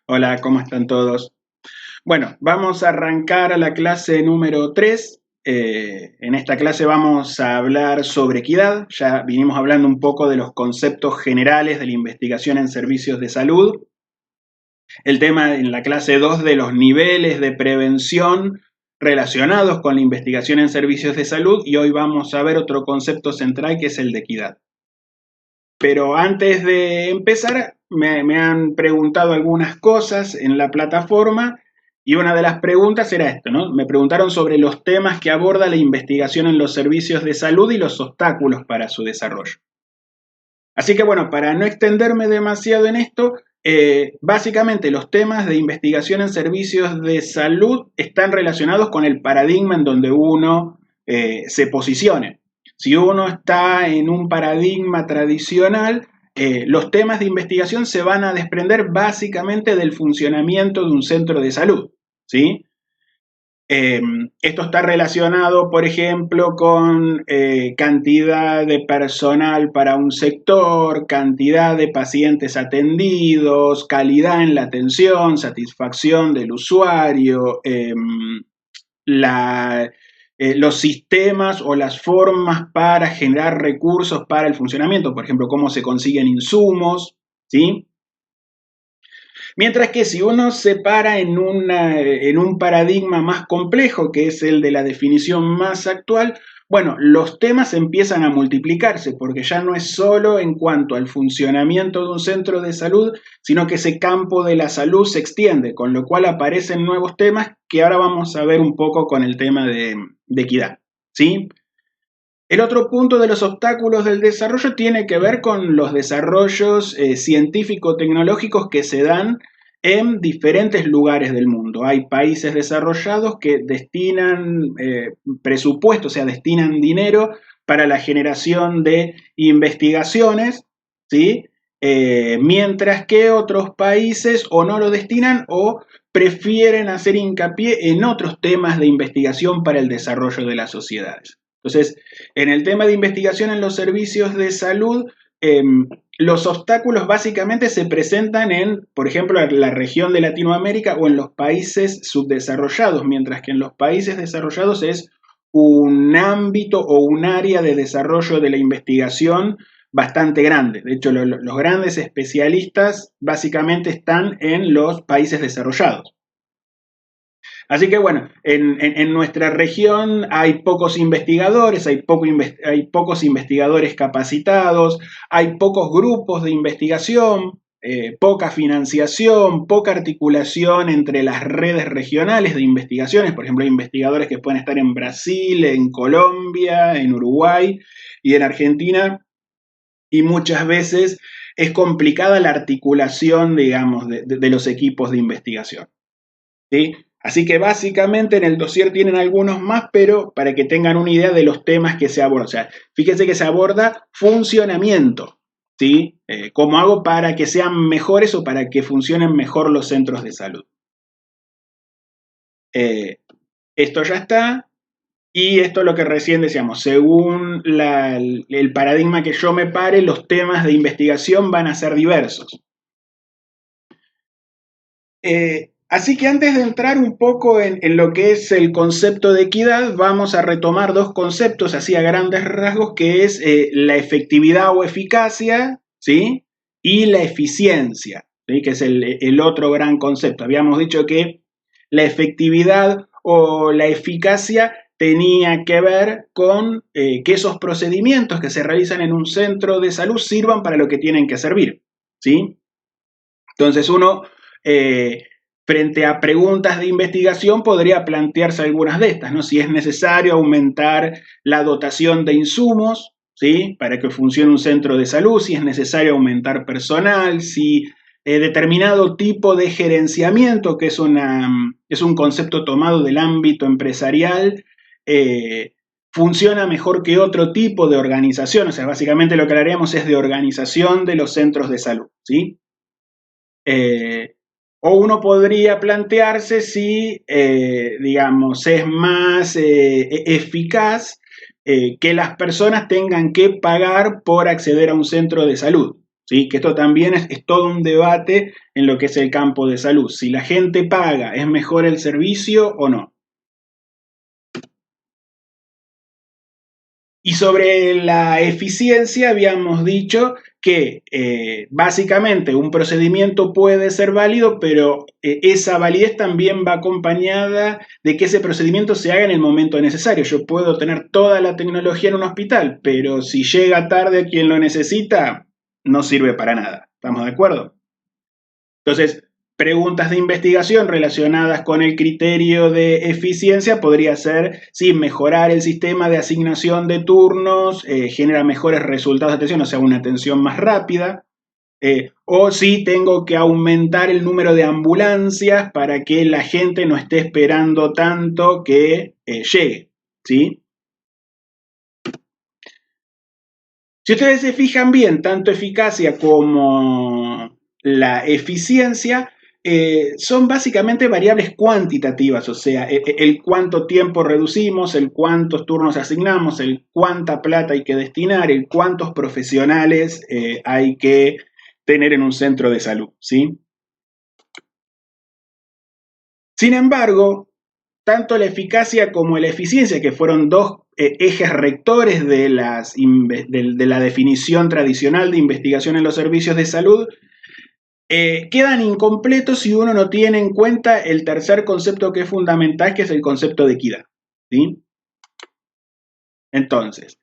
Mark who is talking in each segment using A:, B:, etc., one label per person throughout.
A: Hola, ¿cómo están todos? Bueno, vamos a arrancar a la clase número 3. En esta clase vamos a hablar sobre equidad. Ya vinimos hablando un poco de los conceptos generales de la investigación en servicios de salud. El tema en la clase 2 de los niveles de prevención relacionados con la investigación en servicios de salud, y hoy vamos a ver otro concepto central que es el de equidad. Pero antes de empezar, me han preguntado algunas cosas en la plataforma y una de las preguntas era esto, ¿no? Me preguntaron sobre los temas que aborda la investigación en los servicios de salud y los obstáculos para su desarrollo. Así que bueno, para no extenderme demasiado en esto, básicamente los temas de investigación en servicios de salud están relacionados con el paradigma en donde uno se posicione. Si uno está en un paradigma tradicional, los temas de investigación se van a desprender básicamente del funcionamiento de un centro de salud, ¿sí? Esto está relacionado, por ejemplo, con cantidad de personal para un sector, cantidad de pacientes atendidos, calidad en la atención, satisfacción del usuario, los sistemas o las formas para generar recursos para el funcionamiento, por ejemplo, cómo se consiguen insumos, ¿sí? Mientras que si uno se para en un paradigma más complejo, que es el de la definición más actual, bueno, los temas empiezan a multiplicarse, porque ya no es solo en cuanto al funcionamiento de un centro de salud, sino que ese campo de la salud se extiende, con lo cual aparecen nuevos temas que ahora vamos a ver un poco con el tema de equidad, ¿sí? El otro punto de los obstáculos del desarrollo tiene que ver con los desarrollos científico-tecnológicos que se dan en diferentes lugares del mundo. Hay países desarrollados que destinan presupuesto, o sea, destinan dinero para la generación de investigaciones, ¿sí? Mientras que otros países o no lo destinan o prefieren hacer hincapié en otros temas de investigación para el desarrollo de las sociedades. Entonces, en el tema de investigación en los servicios de salud, eh, los obstáculos básicamente se presentan en, por ejemplo, la región de Latinoamérica o en los países subdesarrollados, mientras que en los países desarrollados es un ámbito o un área de desarrollo de la investigación bastante grande. De hecho, los grandes especialistas básicamente están en los países desarrollados. Así que bueno, en nuestra región hay pocos investigadores, hay pocos investigadores capacitados, hay pocos grupos de investigación, poca financiación, poca articulación entre las redes regionales de investigaciones. Por ejemplo, hay investigadores que pueden estar en Brasil, en Colombia, en Uruguay y en Argentina, y muchas veces es complicada la articulación, digamos, de los equipos de investigación, ¿sí? Así que básicamente en el dossier tienen algunos más, pero para que tengan una idea de los temas que se abordan. O sea, fíjense que se aborda funcionamiento, ¿sí? ¿Cómo hago para que sean mejores o para que funcionen mejor los centros de salud? Eh, Esto ya está, y esto es lo que recién decíamos. Según el paradigma que yo me pare, los temas de investigación van a ser diversos. Así que antes de entrar un poco en lo que es el concepto de equidad, vamos a retomar dos conceptos así a grandes rasgos, que es la efectividad o eficacia, ¿sí? Y la eficiencia, ¿sí? Que es el otro gran concepto. Habíamos dicho que la efectividad o la eficacia tenía que ver con que esos procedimientos que se realizan en un centro de salud sirvan para lo que tienen que servir, ¿sí? Entonces uno, eh, frente a preguntas de investigación, podría plantearse algunas de estas, ¿no? Si es necesario aumentar la dotación de insumos, ¿sí? Para que funcione un centro de salud, si es necesario aumentar personal, si determinado tipo de gerenciamiento, que es un concepto tomado del ámbito empresarial, funciona mejor que otro tipo de organización. O sea, básicamente lo que hablaremos es de organización de los centros de salud, ¿sí? Eh, o uno podría plantearse si, digamos, es más eficaz que las personas tengan que pagar por acceder a un centro de salud, ¿sí? Que esto también es todo un debate en lo que es el campo de salud. Si la gente paga, ¿es mejor el servicio o no? Y sobre la eficiencia habíamos dicho que básicamente un procedimiento puede ser válido, pero esa validez también va acompañada de que ese procedimiento se haga en el momento necesario. Yo puedo tener toda la tecnología en un hospital, pero si llega tarde a quien lo necesita, no sirve para nada. ¿Estamos de acuerdo? Entonces, preguntas de investigación relacionadas con el criterio de eficiencia podría ser si mejorar el sistema de asignación de turnos genera mejores resultados de atención, o sea, una atención más rápida, o si tengo que aumentar el número de ambulancias para que la gente no esté esperando tanto que llegue, ¿sí? Si ustedes se fijan bien, tanto eficacia como la eficiencia son básicamente variables cuantitativas, o sea, el cuánto tiempo reducimos, el cuántos turnos asignamos, el cuánta plata hay que destinar, el cuántos profesionales hay que tener en un centro de salud, ¿sí? Sin embargo, tanto la eficacia como la eficiencia, que fueron dos ejes rectores de la definición tradicional de investigación en los servicios de salud, quedan incompletos si uno no tiene en cuenta el tercer concepto que es fundamental, que es el concepto de equidad, ¿sí? Entonces,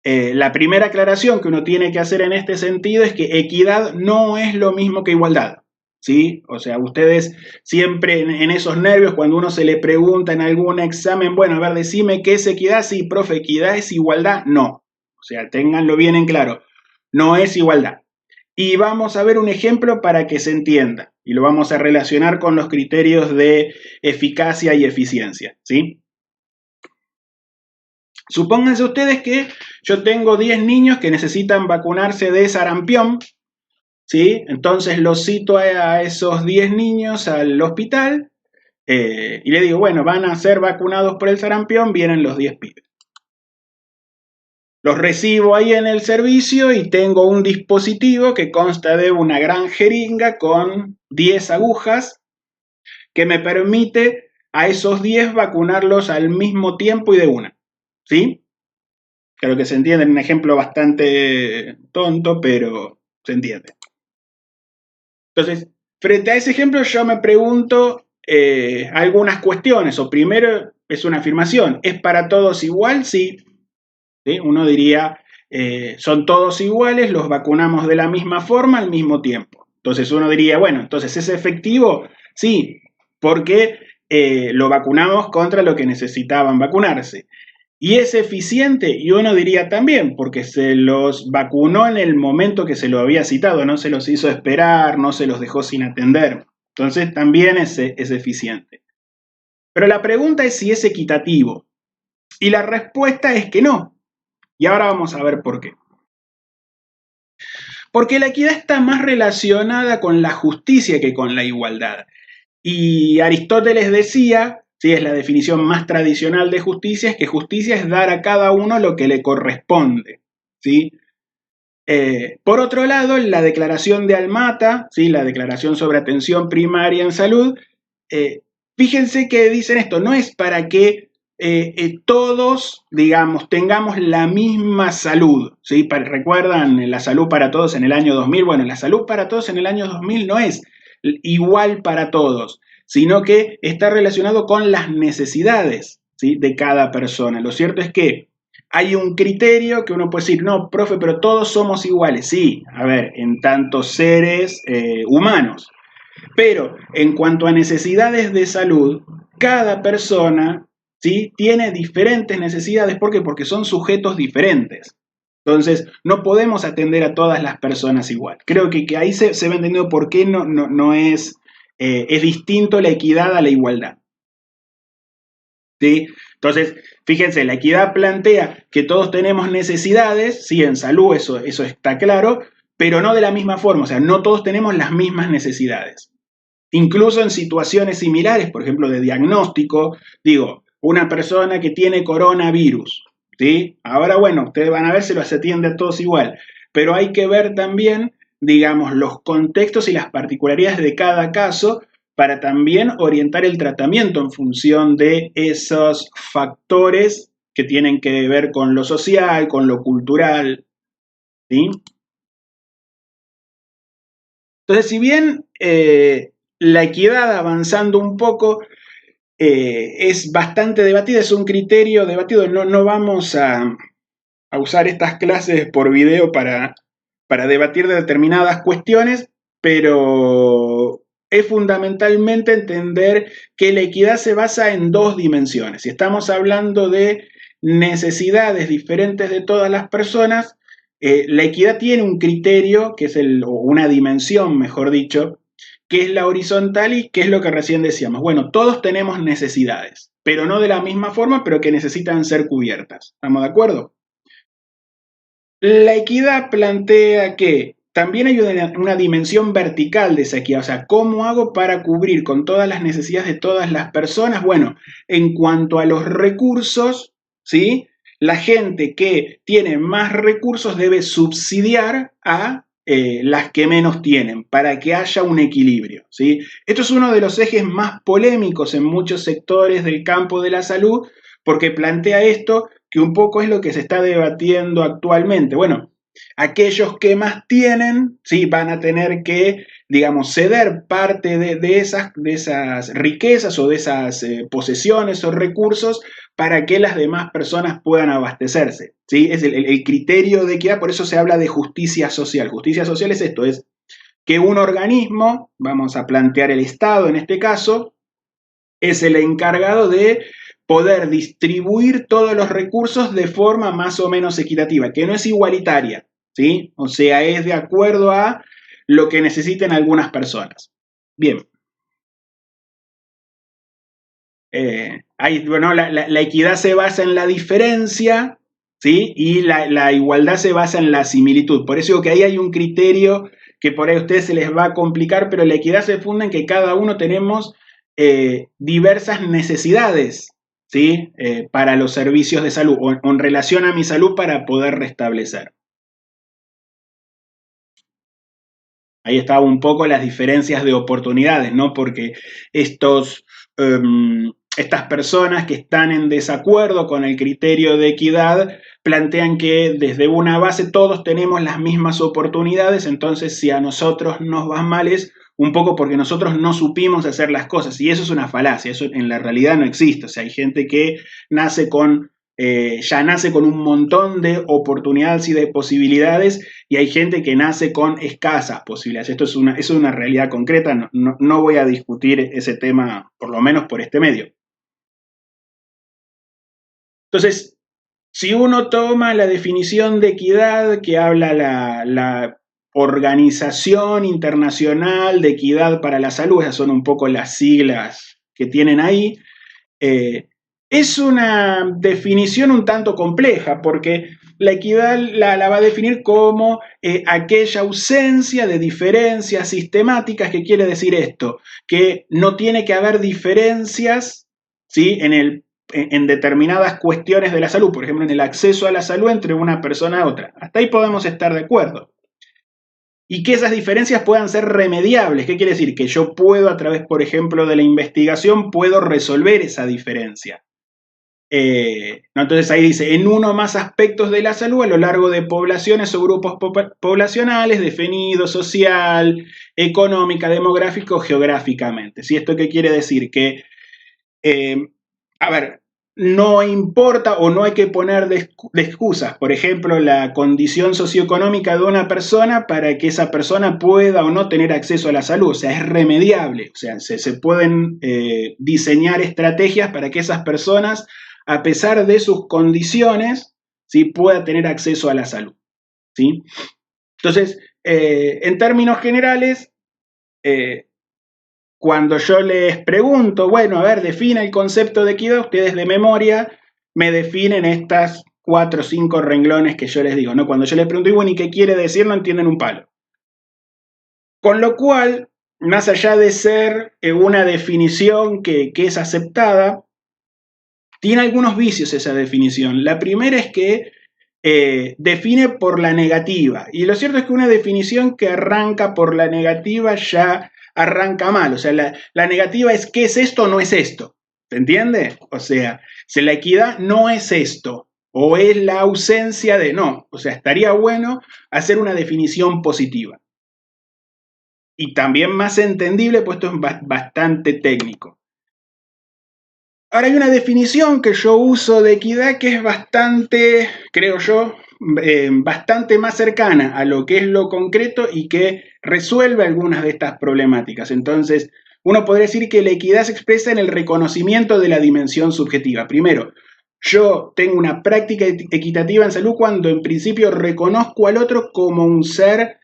A: la primera aclaración que uno tiene que hacer en este sentido es que equidad no es lo mismo que igualdad, ¿sí? O sea, ustedes siempre en esos nervios, cuando uno se le pregunta en algún examen, bueno, a ver, decime qué es equidad. Sí, profe, ¿equidad es igualdad? No. O sea, ténganlo bien en claro, no es igualdad. Y vamos a ver un ejemplo para que se entienda, y lo vamos a relacionar con los criterios de eficacia y eficiencia, ¿sí? Supónganse ustedes que yo tengo 10 niños que necesitan vacunarse de sarampión, ¿sí? Entonces los cito a esos 10 niños al hospital y le digo, bueno, van a ser vacunados por el sarampión, vienen los 10 pibes. Los recibo ahí en el servicio y tengo un dispositivo que consta de una gran jeringa con 10 agujas que me permite a esos 10 vacunarlos al mismo tiempo y de una, ¿sí? Creo que se entiende, un ejemplo bastante tonto, pero se entiende. Entonces, frente a ese ejemplo yo me pregunto algunas cuestiones, o primero es una afirmación, ¿es para todos igual? Sí. ¿Sí? Uno diría, son todos iguales, los vacunamos de la misma forma al mismo tiempo. Entonces uno diría, bueno, entonces ¿es efectivo? Sí, porque lo vacunamos contra lo que necesitaban vacunarse. ¿Y es eficiente? Y uno diría también, porque se los vacunó en el momento que se lo había citado, no se los hizo esperar, no se los dejó sin atender. Entonces también es eficiente. Pero la pregunta es si es equitativo. Y la respuesta es que no. Y ahora vamos a ver por qué. Porque la equidad está más relacionada con la justicia que con la igualdad. Y Aristóteles decía, ¿sí? Es la definición más tradicional de justicia, es que justicia es dar a cada uno lo que le corresponde, ¿sí? Por otro lado, la declaración de Almata, ¿sí? La declaración sobre atención primaria en salud, fíjense que dicen esto, no es para que todos, digamos, tengamos la misma salud, ¿sí? ¿Recuerdan la salud para todos en el año 2000? Bueno, la salud para todos en el año 2000 no es igual para todos, sino que está relacionado con las necesidades, ¿sí? De cada persona. Lo cierto es que hay un criterio que uno puede decir, no, profe, pero todos somos iguales. Sí, a ver, en tantos seres humanos. Pero en cuanto a necesidades de salud, cada persona, ¿sí? Tiene diferentes necesidades. ¿Por qué? Porque son sujetos diferentes. Entonces, no podemos atender a todas las personas igual. Creo que ahí se va entendiendo por qué no es distinto la equidad a la igualdad. ¿Sí? Entonces, fíjense, la equidad plantea que todos tenemos necesidades, sí, en salud eso está claro, pero no de la misma forma, o sea, no todos tenemos las mismas necesidades. Incluso en situaciones similares, por ejemplo, de diagnóstico, digo, una persona que tiene coronavirus, ¿sí? Ahora, bueno, ustedes van a ver si los atiende a todos igual, pero hay que ver también digamos, los contextos y las particularidades de cada caso para también orientar el tratamiento en función de esos factores que tienen que ver con lo social, con lo cultural, ¿sí? Entonces, si bien la equidad, avanzando un poco, es bastante debatida, es un criterio debatido, no vamos a usar estas clases por video para debatir de determinadas cuestiones, pero es fundamentalmente entender que la equidad se basa en dos dimensiones. Si estamos hablando de necesidades diferentes de todas las personas, la equidad tiene un criterio, que es o una dimensión, mejor dicho, que es la horizontal y que es lo que recién decíamos. Bueno, todos tenemos necesidades, pero no de la misma forma, pero que necesitan ser cubiertas. ¿Estamos de acuerdo? La equidad plantea que también hay una dimensión vertical de esa equidad, o sea, ¿cómo hago para cubrir con todas las necesidades de todas las personas? Bueno, en cuanto a los recursos, ¿sí? La gente que tiene más recursos debe subsidiar a las que menos tienen para que haya un equilibrio, ¿sí? Esto es uno de los ejes más polémicos en muchos sectores del campo de la salud porque plantea esto que un poco es lo que se está debatiendo actualmente. Bueno, aquellos que más tienen, sí, van a tener que, digamos, ceder parte de esas riquezas o de esas posesiones o recursos para que las demás personas puedan abastecerse. ¿Sí? Es el criterio de equidad, por eso se habla de justicia social. Justicia social es esto, es que un organismo, vamos a plantear el Estado en este caso, es el encargado de poder distribuir todos los recursos de forma más o menos equitativa, que no es igualitaria, ¿sí? O sea, es de acuerdo a lo que necesiten algunas personas. Bien. Bueno, la equidad se basa en la diferencia, ¿sí? Y la igualdad se basa en la similitud. Por eso digo que ahí hay un criterio que por ahí a ustedes se les va a complicar, pero la equidad se funda en que cada uno tenemos diversas necesidades, ¿sí? Para los servicios de salud o en relación a mi salud para poder restablecer. Ahí estaba un poco las diferencias de oportunidades, ¿no? Porque estas personas que están en desacuerdo con el criterio de equidad plantean que desde una base todos tenemos las mismas oportunidades, entonces si a nosotros nos va mal es un poco porque nosotros no supimos hacer las cosas, y eso es una falacia, eso en la realidad no existe. O sea, hay gente que ya nace con un montón de oportunidades y de posibilidades, y hay gente que nace con escasas posibilidades. Esto es una realidad concreta, no voy a discutir ese tema, por lo menos por este medio. Entonces, si uno toma la definición de equidad que habla la Organización Internacional de Equidad para la Salud, esas son un poco las siglas que tienen ahí, es una definición un tanto compleja, porque la equidad la va a definir como aquella ausencia de diferencias sistemáticas. ¿Qué quiere decir esto? Que no tiene que haber diferencias, ¿sí? En determinadas cuestiones de la salud, por ejemplo, en el acceso a la salud entre una persona a otra. Hasta ahí podemos estar de acuerdo. Y que esas diferencias puedan ser remediables. ¿Qué quiere decir? Que yo puedo, a través, por ejemplo, de la investigación, puedo resolver esa diferencia. ¿No? Entonces ahí dice, en uno o más aspectos de la salud a lo largo de poblaciones o grupos poblacionales definidos social, económica, demográfico, geográficamente. ¿Sí? ¿Esto qué quiere decir? Que, a ver, no importa o no hay que poner de excusas, por ejemplo, la condición socioeconómica de una persona para que esa persona pueda o no tener acceso a la salud. O sea, es remediable. O sea, se pueden diseñar estrategias para que esas personas, a pesar de sus condiciones, ¿sí? Pueda tener acceso a la salud, ¿sí? Entonces, en términos generales, cuando yo les pregunto, bueno, a ver, defina el concepto de equidad, ustedes de memoria me definen estas 4 o 5 renglones que yo les digo, ¿no? Cuando yo les pregunto, y bueno, ¿y qué quiere decir? No entienden un palo. Con lo cual, más allá de ser una definición que es aceptada, tiene algunos vicios esa definición. La primera es que define por la negativa. Y lo cierto es que una definición que arranca por la negativa ya arranca mal. O sea, la negativa es ¿qué es esto o no es esto? ¿Se entiende? O sea, si la equidad no es esto o es la ausencia de no. O sea, estaría bueno hacer una definición positiva. Y también más entendible, pues esto es bastante técnico. Ahora hay una definición que yo uso de equidad que es bastante, creo yo, bastante más cercana a lo que es lo concreto y que resuelve algunas de estas problemáticas. Entonces, uno podría decir que la equidad se expresa en el reconocimiento de la dimensión subjetiva. Primero, yo tengo una práctica equitativa en salud cuando en principio reconozco al otro como un ser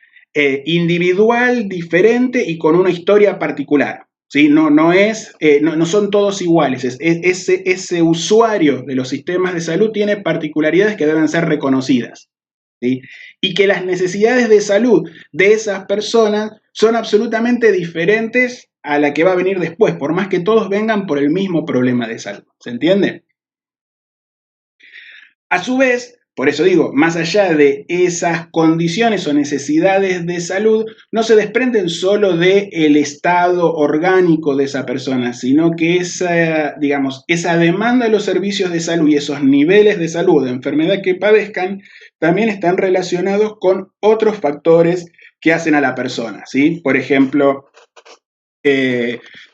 A: individual, diferente y con una historia particular. ¿Sí? No son todos iguales. Ese usuario de los sistemas de salud tiene particularidades que deben ser reconocidas. ¿Sí? Y que las necesidades de salud de esas personas son absolutamente diferentes a la que va a venir después, por más que todos vengan por el mismo problema de salud. ¿Se entiende? A su vez, por eso digo, más allá de esas condiciones o necesidades de salud, no se desprenden solo del estado orgánico de esa persona, sino que esa demanda de los servicios de salud y esos niveles de salud, de enfermedad que padezcan, también están relacionados con otros factores que hacen a la persona, ¿sí? Por ejemplo,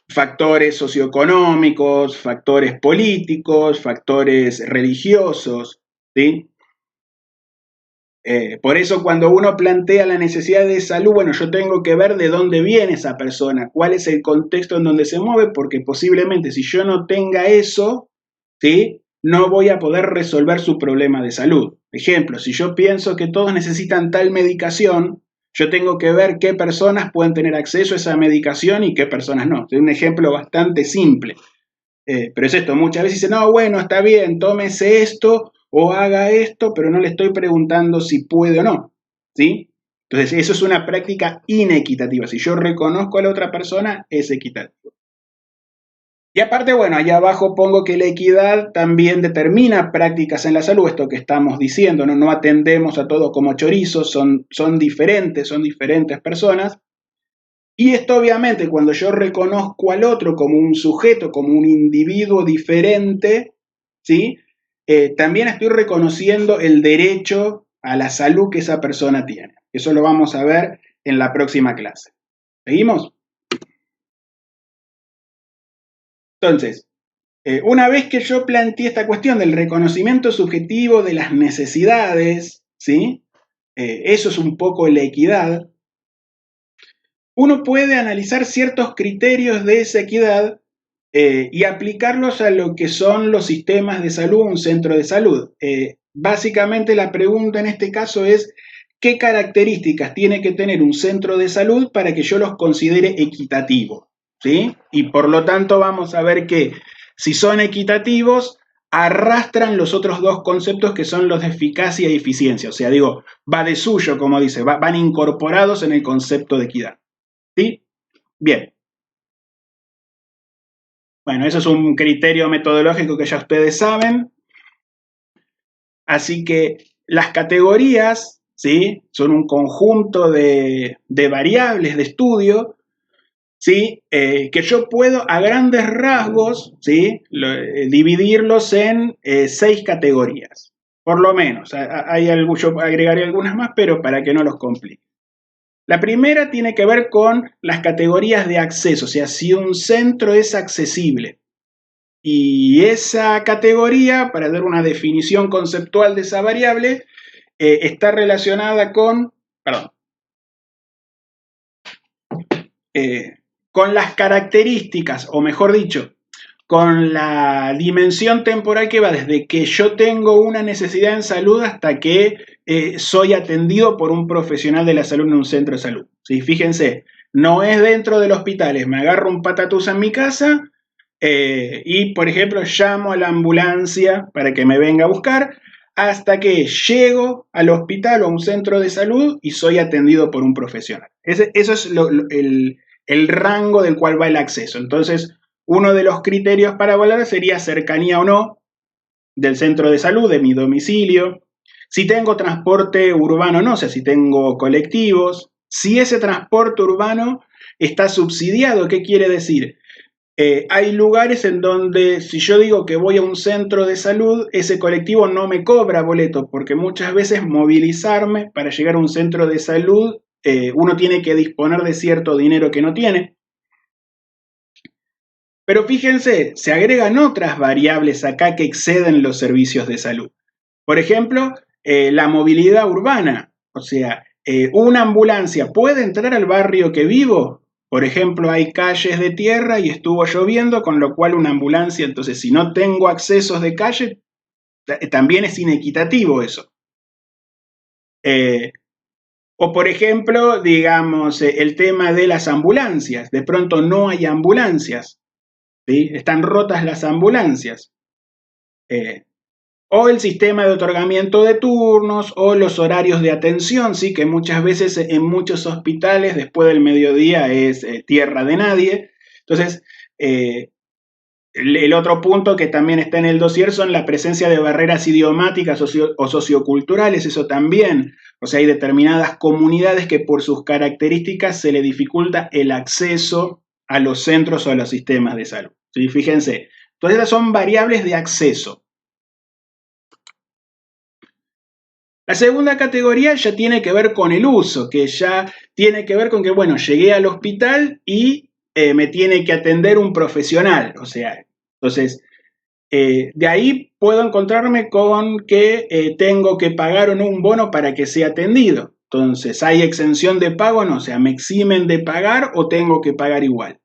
A: factores socioeconómicos, factores políticos, factores religiosos, ¿sí? Por eso cuando uno plantea la necesidad de salud, bueno, yo tengo que ver de dónde viene esa persona, cuál es el contexto en donde se mueve, porque posiblemente si yo no tenga eso, ¿sí? No voy a poder resolver su problema de salud. Ejemplo, si yo pienso que todos necesitan tal medicación, yo tengo que ver qué personas pueden tener acceso a esa medicación y qué personas no. Es un ejemplo bastante simple. Pero es esto, muchas veces dicen, no, bueno, está bien, tómese esto o haga esto, pero no le estoy preguntando si puede o no, ¿sí? Entonces, eso es una práctica inequitativa. Si yo reconozco a la otra persona, es equitativo. Y aparte, bueno, allá abajo pongo que la equidad también determina prácticas en la salud, esto que estamos diciendo, no atendemos a todos como chorizos, son diferentes personas. Y esto obviamente cuando yo reconozco al otro como un sujeto, como un individuo diferente, ¿sí? También estoy reconociendo el derecho a la salud que esa persona tiene. Eso lo vamos a ver en la próxima clase. ¿Seguimos? Entonces, una vez que yo planteé esta cuestión del reconocimiento subjetivo de las necesidades, ¿sí? Eso es un poco la equidad. Uno puede analizar ciertos criterios de esa equidad y aplicarlos a lo que son los sistemas de salud, un centro de salud. Básicamente la pregunta en este caso es, ¿qué características tiene que tener un centro de salud para que yo los considere equitativos? ¿Sí? Y por lo tanto vamos a ver que si son equitativos, arrastran los otros dos conceptos que son los de eficacia y eficiencia. O sea, digo, va de suyo, como dice, van incorporados en el concepto de equidad. ¿Sí? Bien. Bueno, eso es un criterio metodológico que ya ustedes saben. Así que las categorías, ¿sí? Son un conjunto de variables de estudio, ¿sí? Que yo puedo a grandes rasgos, ¿sí? Dividirlos en 6 categorías, por lo menos. Yo agregaré algunas más, pero para que no los complique. La primera tiene que ver con las categorías de acceso, o sea, si un centro es accesible. Y esa categoría, para dar una definición conceptual de esa variable, está relacionada con las características, o mejor dicho, con la dimensión temporal que va desde que yo tengo una necesidad en salud hasta que soy atendido por un profesional de la salud en un centro de salud. ¿Sí? Fíjense, no es dentro del hospital, me agarro un patatús en mi casa y, por ejemplo, llamo a la ambulancia para que me venga a buscar hasta que llego al hospital o a un centro de salud y soy atendido por un profesional. Eso es el rango del cual va el acceso. Entonces, uno de los criterios para evaluar sería cercanía o no del centro de salud, de mi domicilio, Si tengo transporte urbano o no, o sea, si tengo colectivos, si ese transporte urbano está subsidiado. ¿Qué quiere decir? Hay lugares en donde si yo digo que voy a un centro de salud, ese colectivo no me cobra boleto, porque muchas veces movilizarme para llegar a un centro de salud, uno tiene que disponer de cierto dinero que no tiene. Pero fíjense, se agregan otras variables acá que exceden los servicios de salud. Por ejemplo, la movilidad urbana. O sea, ¿una ambulancia puede entrar al barrio que vivo? Por ejemplo, hay calles de tierra y estuvo lloviendo, con lo cual una ambulancia, entonces si no tengo accesos de calle, también es inequitativo eso. O por ejemplo, digamos, el tema de las ambulancias. De pronto no hay ambulancias, ¿sí? Están rotas las ambulancias. O el sistema de otorgamiento de turnos, o los horarios de atención, sí, que muchas veces en muchos hospitales después del mediodía es tierra de nadie. Entonces, el otro punto que también está en el dossier son la presencia de barreras idiomáticas o socioculturales, eso también. O sea, hay determinadas comunidades que por sus características se le dificulta el acceso a los centros o a los sistemas de salud. ¿Sí? Fíjense, todas esas son variables de acceso. La segunda categoría ya tiene que ver con el uso, que ya tiene que ver con que, bueno, llegué al hospital y me tiene que atender un profesional. O sea, entonces, de ahí puedo encontrarme con que tengo que pagar o no un bono para que sea atendido. Entonces, ¿hay exención de pago o no? O sea, ¿me eximen de pagar o tengo que pagar igual?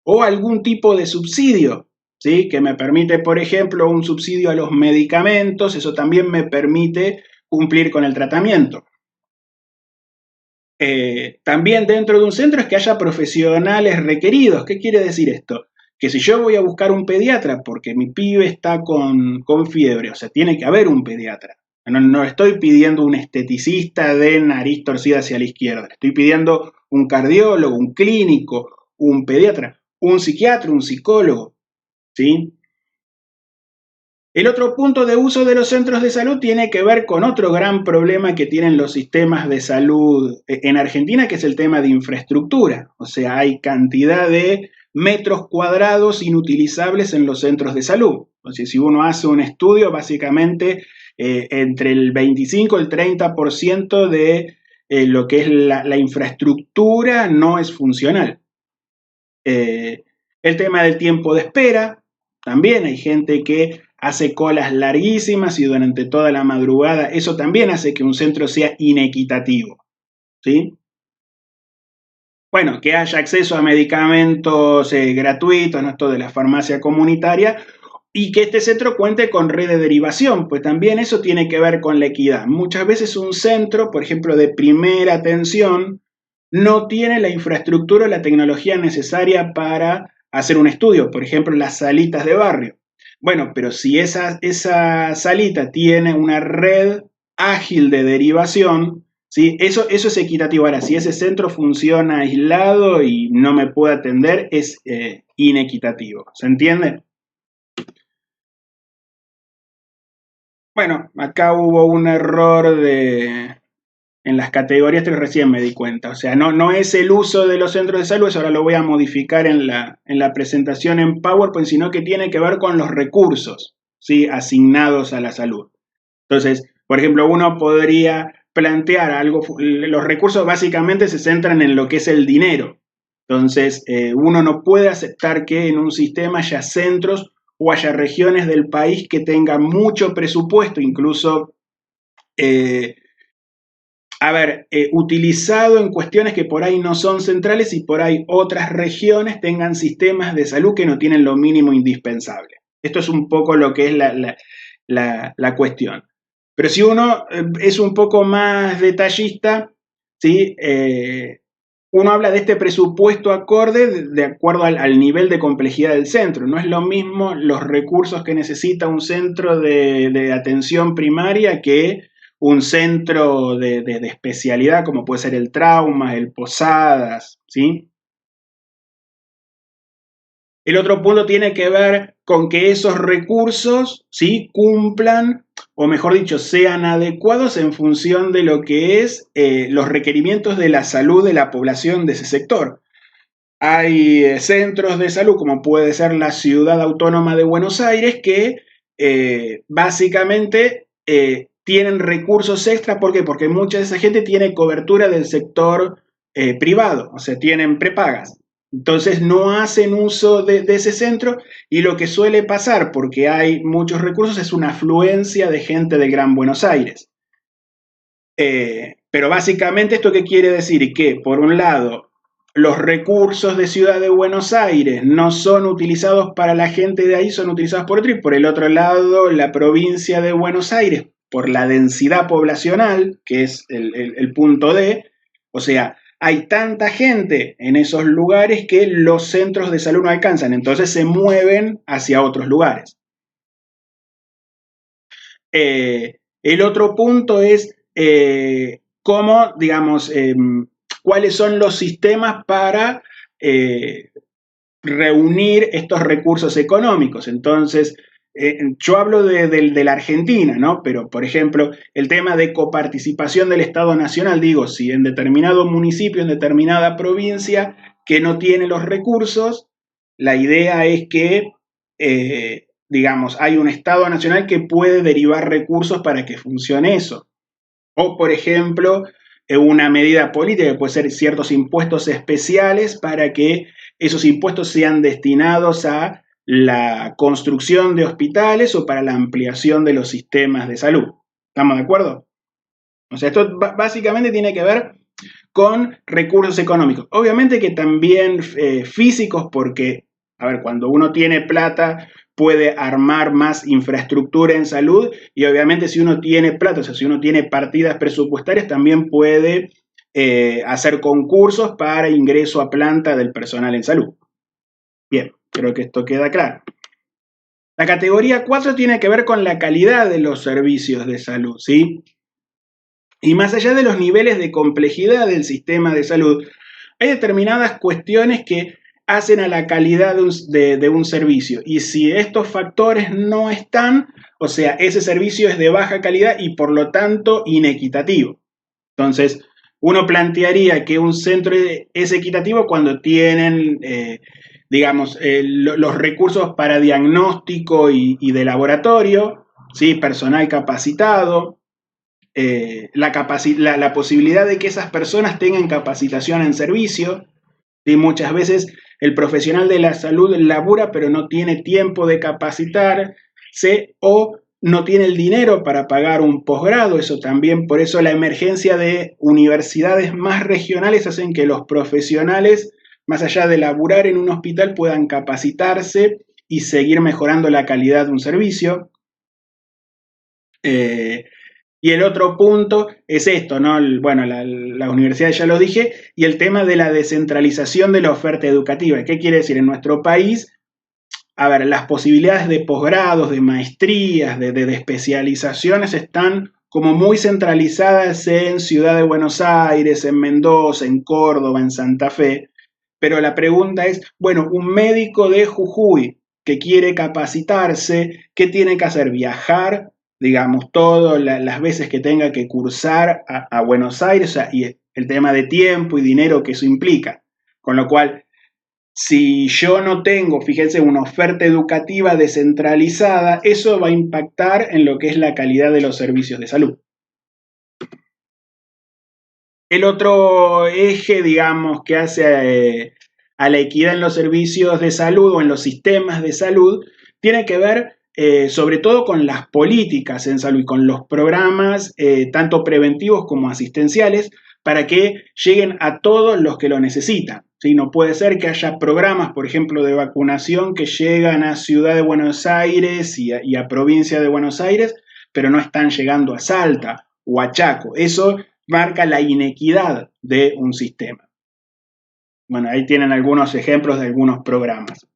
A: O algún tipo de subsidio, ¿sí? Que me permite, por ejemplo, un subsidio a los medicamentos, eso también me permite cumplir con el tratamiento. También dentro de un centro es que haya profesionales requeridos. ¿Qué quiere decir esto? Que si yo voy a buscar un pediatra porque mi pibe está con fiebre, o sea, tiene que haber un pediatra. No estoy pidiendo un esteticista de nariz torcida hacia la izquierda, estoy pidiendo un cardiólogo, un clínico, un pediatra, un psiquiatra, un psicólogo, ¿sí? El otro punto de uso de los centros de salud tiene que ver con otro gran problema que tienen los sistemas de salud en Argentina, que es el tema de infraestructura. O sea, hay cantidad de metros cuadrados inutilizables en los centros de salud. O sea, si uno hace un estudio, básicamente entre el 25 y el 30% de lo que es la infraestructura no es funcional. El tema del tiempo de espera, también hay gente que hace colas larguísimas y durante toda la madrugada, eso también hace que un centro sea inequitativo, ¿sí? Bueno, que haya acceso a medicamentos gratuitos, ¿no? Esto de la farmacia comunitaria, y que este centro cuente con red de derivación, pues también eso tiene que ver con la equidad. Muchas veces un centro, por ejemplo, de primera atención, no tiene la infraestructura o la tecnología necesaria para hacer un estudio, por ejemplo, las salitas de barrio. Bueno, pero si esa salita tiene una red ágil de derivación, ¿sí? Eso es equitativo. Ahora, si ese centro funciona aislado y no me puede atender, es inequitativo. ¿Se entiende? Bueno, acá hubo un error en las categorías que recién me di cuenta. O sea, no es el uso de los centros de salud, eso ahora lo voy a modificar en la presentación en PowerPoint, sino que tiene que ver con los recursos, ¿sí? Asignados a la salud. Entonces, por ejemplo, uno podría plantear algo, los recursos básicamente se centran en lo que es el dinero. Entonces, uno no puede aceptar que en un sistema haya centros o haya regiones del país que tengan mucho presupuesto, incluso, utilizado en cuestiones que por ahí no son centrales y por ahí otras regiones tengan sistemas de salud que no tienen lo mínimo indispensable. Esto es un poco lo que es la cuestión. Pero si uno es un poco más detallista, ¿sí? Uno habla de este presupuesto acorde de acuerdo al nivel de complejidad del centro. No es lo mismo los recursos que necesita un centro de atención primaria que un centro de especialidad, como puede ser el trauma, el Posadas, ¿sí? El otro punto tiene que ver con que esos recursos, ¿sí? Cumplan o mejor dicho, sean adecuados en función de lo que es los requerimientos de la salud de la población de ese sector. Hay centros de salud, como puede ser la Ciudad Autónoma de Buenos Aires, que básicamente tienen recursos extra. ¿Por qué? Porque mucha de esa gente tiene cobertura del sector privado, o sea, tienen prepagas. Entonces no hacen uso de ese centro, y lo que suele pasar, porque hay muchos recursos, es una afluencia de gente del Gran Buenos Aires. Pero básicamente, ¿esto qué quiere decir? Que por un lado, los recursos de Ciudad de Buenos Aires no son utilizados para la gente de ahí, son utilizados por otro, y por el otro lado, la provincia de Buenos Aires, por la densidad poblacional, que es el punto D, o sea, hay tanta gente en esos lugares que los centros de salud no alcanzan, entonces se mueven hacia otros lugares. El otro punto es cómo, digamos, cuáles son los sistemas para reunir estos recursos económicos. Entonces, yo hablo de la Argentina, ¿no? Pero, por ejemplo, el tema de coparticipación del Estado Nacional, digo, si en determinado municipio, en determinada provincia que no tiene los recursos, la idea es que, digamos, hay un Estado Nacional que puede derivar recursos para que funcione eso. O, por ejemplo, una medida política que puede ser ciertos impuestos especiales para que esos impuestos sean destinados a la construcción de hospitales o para la ampliación de los sistemas de salud. ¿Estamos de acuerdo? O sea, esto básicamente tiene que ver con recursos económicos. Obviamente que también físicos, porque, a ver, cuando uno tiene plata puede armar más infraestructura en salud, y obviamente si uno tiene plata, o sea, si uno tiene partidas presupuestarias, también puede hacer concursos para ingreso a planta del personal en salud. Bien, creo que esto queda claro. La categoría 4 tiene que ver con la calidad de los servicios de salud, ¿sí? Y más allá de los niveles de complejidad del sistema de salud, hay determinadas cuestiones que hacen a la calidad de un servicio. Y si estos factores no están, o sea, ese servicio es de baja calidad y por lo tanto inequitativo. Entonces, uno plantearía que un centro es equitativo cuando tienen, digamos, los recursos para diagnóstico y de laboratorio, ¿sí? Personal capacitado, la posibilidad de que esas personas tengan capacitación en servicio. ¿Sí? Muchas veces el profesional de la salud labura pero no tiene tiempo de capacitarse o no tiene el dinero para pagar un posgrado. Eso también, por eso la emergencia de universidades más regionales hacen que los profesionales, más allá de laburar en un hospital, puedan capacitarse y seguir mejorando la calidad de un servicio. Y el otro punto es esto, ¿no? Bueno, la universidad ya lo dije, y el tema de la descentralización de la oferta educativa. ¿Qué quiere decir? En nuestro país, a ver, las posibilidades de posgrados, de maestrías, de especializaciones están como muy centralizadas en Ciudad de Buenos Aires, en Mendoza, en Córdoba, en Santa Fe. Pero la pregunta es, bueno, un médico de Jujuy que quiere capacitarse, ¿qué tiene que hacer? Viajar, digamos, todas las veces que tenga que cursar a Buenos Aires, o sea, y el tema de tiempo y dinero que eso implica. Con lo cual, si yo no tengo, fíjense, una oferta educativa descentralizada, eso va a impactar en lo que es la calidad de los servicios de salud. El otro eje, digamos, que hace a la equidad en los servicios de salud o en los sistemas de salud, tiene que ver sobre todo con las políticas en salud y con los programas tanto preventivos como asistenciales para que lleguen a todos los que lo necesitan. ¿Sí? No puede ser que haya programas, por ejemplo, de vacunación que llegan a Ciudad de Buenos Aires y a Provincia de Buenos Aires, pero no están llegando a Salta o a Chaco. Eso marca la inequidad de un sistema. Bueno, ahí tienen algunos ejemplos de algunos programas.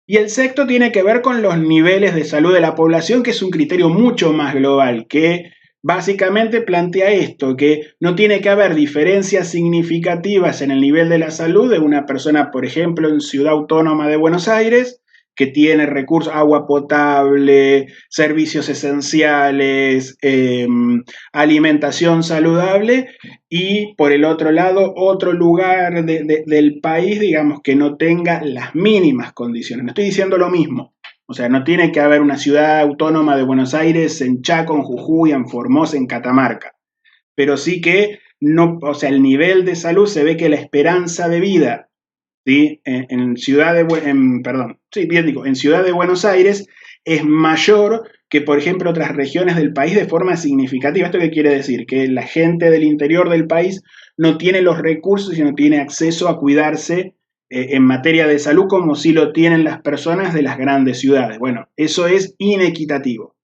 A: Y el sexto tiene que ver con los niveles de salud de la población, que es un criterio mucho más global, que básicamente plantea esto, que no tiene que haber diferencias significativas en el nivel de la salud de una persona, por ejemplo, en Ciudad Autónoma de Buenos Aires que tiene recursos, agua potable, servicios esenciales, alimentación saludable, y por el otro lado, otro lugar del país, digamos, que no tenga las mínimas condiciones. No estoy diciendo lo mismo. O sea, no tiene que haber una ciudad autónoma de Buenos Aires en Chaco, en Jujuy, en Formosa, en Catamarca. Pero sí que no, o sea, el nivel de salud se ve que la esperanza de vida, ¿sí? En Ciudad de, perdón, sí, bien digo, en Ciudad de Buenos Aires es mayor que, por ejemplo, otras regiones del país de forma significativa. ¿Esto qué quiere decir? Que la gente del interior del país no tiene los recursos y no tiene acceso a cuidarse en materia de salud como sí lo tienen las personas de las grandes ciudades. Bueno, eso es inequitativo.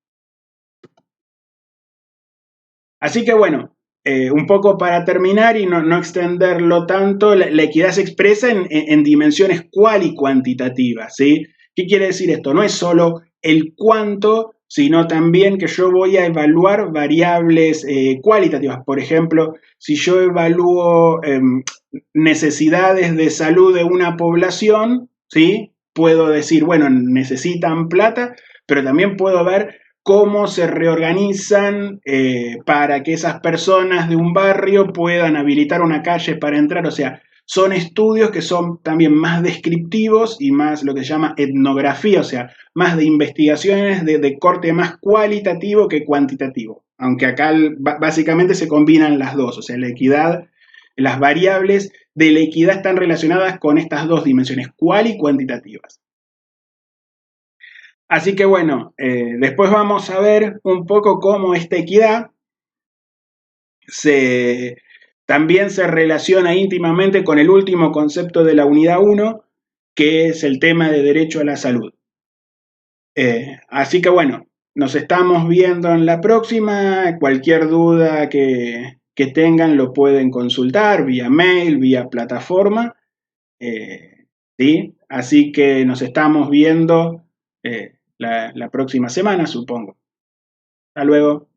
A: Así que bueno, un poco para terminar y no extenderlo tanto, la equidad se expresa en dimensiones cual y cuantitativas, ¿sí? ¿Qué quiere decir esto? No es solo el cuánto, sino también que yo voy a evaluar variables cualitativas. Por ejemplo, si yo evalúo necesidades de salud de una población, ¿sí? Puedo decir, bueno, necesitan plata, pero también puedo ver cómo se reorganizan para que esas personas de un barrio puedan habilitar una calle para entrar. O sea, son estudios que son también más descriptivos y más lo que se llama etnografía, o sea, más de investigaciones de corte más cualitativo que cuantitativo. Aunque acá básicamente se combinan las dos, o sea, la equidad, las variables de la equidad están relacionadas con estas dos dimensiones, cual y cuantitativas. Así que bueno, después vamos a ver un poco cómo esta equidad se, también se relaciona íntimamente con el último concepto de la unidad 1, que es el tema de derecho a la salud. Así que bueno, nos estamos viendo en la próxima. Cualquier duda que tengan lo pueden consultar vía mail, vía plataforma. ¿Sí? Así que nos estamos viendo la próxima semana, supongo. Hasta luego.